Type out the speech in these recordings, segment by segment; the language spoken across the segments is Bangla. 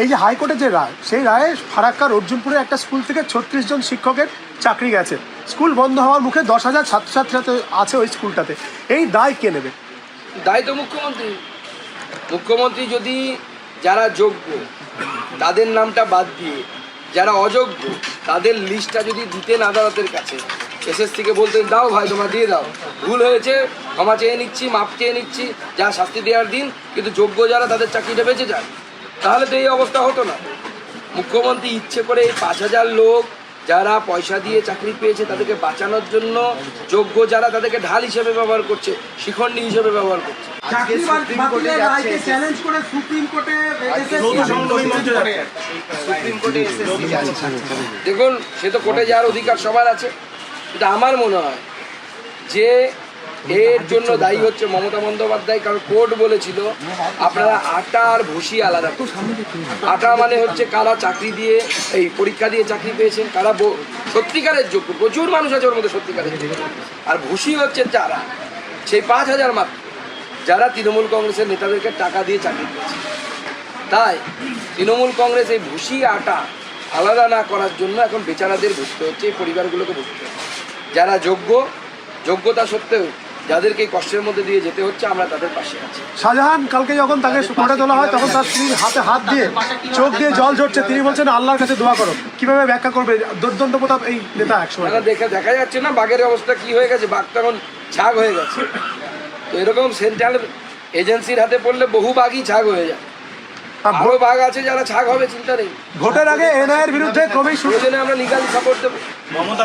এই যে হাইকোর্টের যে রায়, সেই রায়ে ফারাক্কার অর্জুনপুরের একটা স্কুল থেকে 36 জন শিক্ষকের চাকরি গেছে। স্কুল বন্ধ হওয়ার মুখে 10,000 ছাত্রছাত্রী আছে ওই স্কুলটাতে। এই দায় কে নেবে? দায় তো মুখ্যমন্ত্রী। মুখ্যমন্ত্রী যদি যারা যোগ্য তাদের নামটা বাদ দিয়ে যারা অযোগ্য তাদের লিস্টটা যদি দিতেন আদালতের কাছে, এসএসসিকে বলতেন দাও ভাই তোমরা দিয়ে দাও, ভুল হয়েছে ক্ষমা চেয়ে নিচ্ছি, মাপ চেয়ে নিচ্ছি, যা শাস্তি দেওয়ার দিন, কিন্তু যোগ্য যারা তাদের চাকরিটা বেঁচে যায়, তাহলে তো এই অবস্থা হতো না। মুখ্যমন্ত্রী ইচ্ছে করে এই 5,000 লোক যারা পয়সা দিয়ে চাকরি পেয়েছে তাদেরকে বাঁচানোর জন্য যোগ্য যারা তাদেরকে ঢাল হিসেবে ব্যবহার করছে, শিখণ্ডী হিসেবে ব্যবহার করছে। দেখুন, সে তো কোর্টে যাওয়ার অধিকার সবার আছে, কিন্তু আমার মনে হয় যে এর জন্য দায়ী হচ্ছে মমতা বন্দ্যোপাধ্যায়। কারণ কোর্ট বলেছিল আপনারা আটা আর ভুসি আলাদা করুন। আটা মানে হচ্ছে কারা চাকরি দিয়ে এই পরীক্ষা দিয়ে চাকরি পেয়েছেন, কারা সত্যিকারের যোগ্য, প্রচুর মানুষ আছে ওর মধ্যে সত্যিকারের যোগ্য। আর ভুসি হচ্ছে যারা সেই 5,000 মাত্র যারা তৃণমূল কংগ্রেসের নেতাদেরকে টাকা দিয়ে চাকরি পেয়েছে। তাই তৃণমূল কংগ্রেস এই ভুসি আটা আলাদা না করার জন্য এখন বেচারাদের ভুগতে হচ্ছে, এই পরিবারগুলোকে ভুগতে হচ্ছে। যারা যোগ্যতা সত্ত্বেও যাদেরকে এই কষ্টের মধ্যে দিয়ে যেতে হচ্ছে, আমরা তাদের পাশে আছি। শাহজাহান কালকে যখন তাকে কোর্টে তোলা হয় তখন তার স্ত্রীর হাতে হাত দিয়ে চোখ দিয়ে জল ঝরছে, তিনি বলছেন আল্লাহর কাছে দোয়া করো। কিভাবে ব্যাখ্যা করবে দুর্দান্ত প্রতাপ এই নেতা? একসময় দেখা যাচ্ছে না বাঘের অবস্থা কি হয়ে গেছে, বাঘ তখন ছাগ হয়ে গেছে। তো এরকম সেন্ট্রাল এজেন্সির হাতে পড়লে বহু বাঘই ছাগ হয়ে যায়, আরো বাঘ আছে যারা ছাগ হবে, চিন্তা নেই। ভোটের আগে এনআইএর বিরুদ্ধে ক্রমেই প্রয়োজনে আমরা লিগালি সাপোর্ট দেবো। মমতা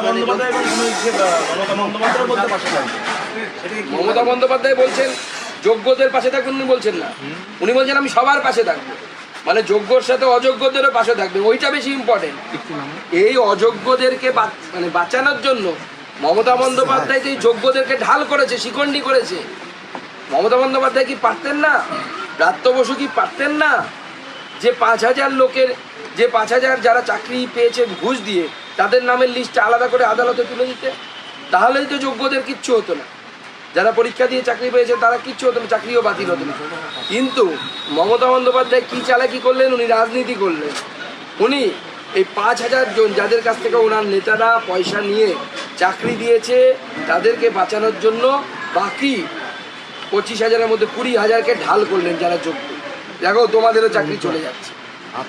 বন্দ্যোপাধ্যায় বলছেন যোগ্যদের পাশে থাকবেন, উনি বলছেন না, উনি বলছেন আমি সবার পাশে থাকবো, মানে যোগ্যর সাথে অযোগ্যদেরও পাশে থাকবে, ওইটা বেশি ইম্পর্টেন্ট। এই অযোগ্যদেরকে মানে বাঁচানোর জন্য মমতা বন্দ্যোপাধ্যায় এই যোগ্যদেরকে ঢাল করেছে, শিখণ্ডী করেছে। মমতা বন্দ্যোপাধ্যায় কি পারতেন না? ব্রাত্য বসু কি পারতেন না যে 5,000 লোকের, যে 5,000 যারা চাকরি পেয়েছে ঘুষ দিয়ে, তাদের নামের লিস্ট আলাদা করে আদালতে তুলে দিতে? তাহলেই তো যোগ্যদের কিচ্ছু হতো না, যারা পরীক্ষা দিয়ে চাকরি পেয়েছে তারা কিচ্ছু হতো না, চাকরিও বাতিল হতো না। কিন্তু মমতা বন্দ্যোপাধ্যায় কী চালাকি করলেন, উনি রাজনীতি করলেন। উনি এই 5,000 জন যাদের কাছ থেকে ওনার নেতারা পয়সা নিয়ে চাকরি দিয়েছে তাদেরকে বাঁচানোর জন্য বাকি 25,000-এর মধ্যে 20,000-কে ঢাল করলেন যারা যোগ্য। দেখো তোমাদেরও চাকরি চলে যাচ্ছে,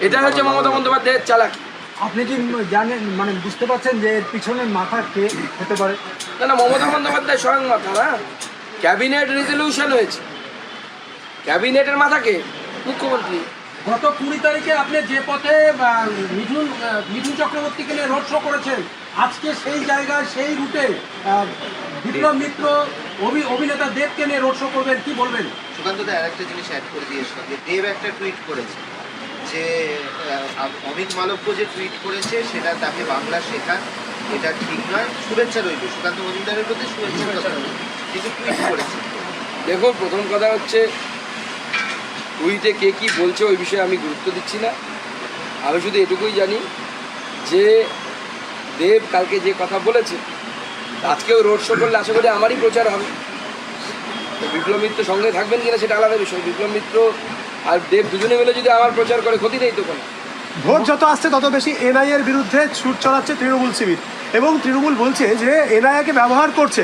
এটা হচ্ছে মমতা বন্দ্যোপাধ্যায়ের চালাকি। আপনি কি জানেন, মানে বুঝতে পারছেন যে এর পিছনের মাথা কে হতে পারে? না, মমতা বন্দ্যোপাধ্যায় স্বয়ং মাথা না। ক্যাবিনেট রেজলিউশন হয়েছে, ক্যাবিনেটের মাথাকে মুখ্যমন্ত্রী। গত 20 তারিখে আপনি যে পথে মিঠুন চক্রবর্তীকে নিয়ে রোড শো করেছেন, আজকে সেই জায়গায় সেই রুটে বিপ্লব মিত্র অভিনেতা দেবকে নিয়ে রোড শো করবেন, কি বলবেন? সুকান্তদা আরেকটা জিনিস অ্যাড করে দিয়ে সঙ্গে দেব একটা টুইট করেছে যে অমিত মালব্য যে টুইট করেছে সেটা তাকে বাংলা শেখান, এটা ঠিক নয়, শুভেচ্ছা রইল সুকান্ত মজুমদারের প্রতি, শুভেচ্ছার কথা কিন্তু টুইট করেছে। দেখুন, প্রথম কথা হচ্ছে টুইটে কে কী বলছে ওই বিষয়ে আমি গুরুত্ব দিচ্ছি না। আমি শুধু এটুকুই জানি যে দেব কালকে যে কথা বলেছে, আজকেও রোড শো করলে আশা করি আমারই প্রচার হবে। তো বিপ্লব মিত্র সঙ্গে থাকবেন কিনা সেটা আলাদা বিষয়। বিপ্লব মিত্র আর দেব দুজনে মিলে যদি আমার প্রচার করে, ক্ষতি নেই তো কোনো। ভোট যত আসছে তত বেশি এনআইএর বিরুদ্ধে ছুট চলাচ্ছে তৃণমূল শিবির, এবং তৃণমূল বলছে যে এনআইএকে ব্যবহার করছে,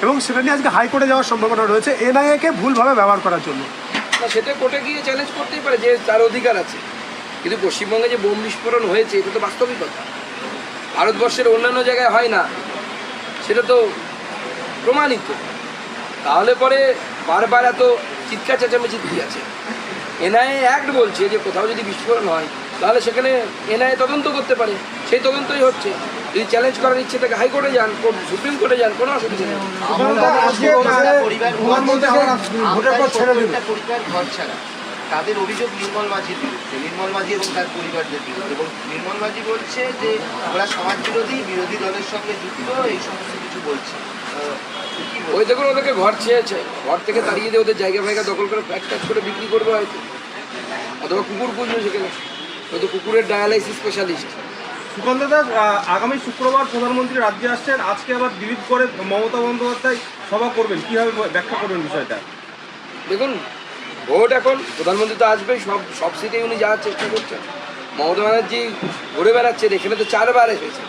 এবং সেটা নিয়ে আজকে হাইকোর্টে যাওয়ার সম্ভাবনা রয়েছে এনআইএকে ভুলভাবে ব্যবহার করার জন্য। না, সেটা কোর্টে গিয়ে চ্যালেঞ্জ করতেই পারে, যে তার অধিকার আছে। কিন্তু পশ্চিমবঙ্গে যে বোম বিস্ফোরণ হয়েছে এটা তো বাস্তবিকতা, ভারতবর্ষের অন্যান্য জায়গায় হয় না, সেটা তো প্রমাণিত। তাহলে পরে বারবার এত চিৎকার চেঁচামেচি কি আছে? এনআইএ অ্যাক্ট বলছে যে কোথাও যদি বিস্ফোরণ হয় তাহলে সেখানে এনআইএ তদন্ত করতে পারে, সেই তদন্তই হচ্ছে। যদি চ্যালেঞ্জ করার ইচ্ছে থাকে হাইকোর্টে যান, সুপ্রিম কোর্টে যান, কোনো অসুবিধা নেই। পরিবার ঘর ছাড়া তাদের অভিযোগ নির্মল মাঝির বিরুদ্ধে, নির্মল মাঝি এবং তার পরিবারদের বিরুদ্ধে, এবং নির্মল মাঝি বলছে যে ওরা সমাজ বিরোধী দলের সঙ্গে যুক্ত, এই সমস্ত কিছু বলছে। ওই দেখুন, ওদেরকে ঘর ছেয়েছে, ঘর থেকে তাড়িয়ে দিয়ে ওদের জায়গা ফায়গা দখল করে প্যাক ট্যাক করে বিক্রি করবে হয়তো, অথবা কুকুর পুজো সেখানে, হয়তো কুকুরের ডায়ালাইসিস স্পেশালিস্ট। সুকান্ত দাস, আগামী শুক্রবার প্রধানমন্ত্রী রাজ্যে আসছেন, আজকে আবার দিলীপ করে মমতা বন্দ্যোপাধ্যায় সভা করবেন, কীভাবে ব্যাখ্যা করবেন বিষয়টা? দেখুন, ভোট এখন প্রধানমন্ত্রী তো আসবেই, সব সিটেই উনি যাওয়ার চেষ্টা করছেন। মমতা ব্যানার্জি ঘুরে বেড়াচ্ছেন, এখানে তো 4 বার এসেছে।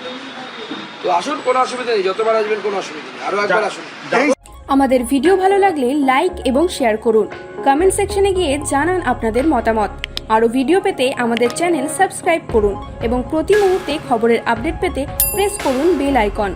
তো আসুন, কোনো অসুবিধা নেই, যতবার আসবেন কোনো অসুবিধা নেই, আরও একবার আসুন। আমাদের ভিডিও ভালো লাগলে লাইক এবং শেয়ার করুন। কমেন্ট সেকশনে গিয়ে জানান আপনাদের মতামত। আরও ভিডিও পেতে আমাদের চ্যানেল সাবস্ক্রাইব করুন এবং প্রতি মুহূর্তে খবরের আপডেট পেতে প্রেস করুন বেল আইকন।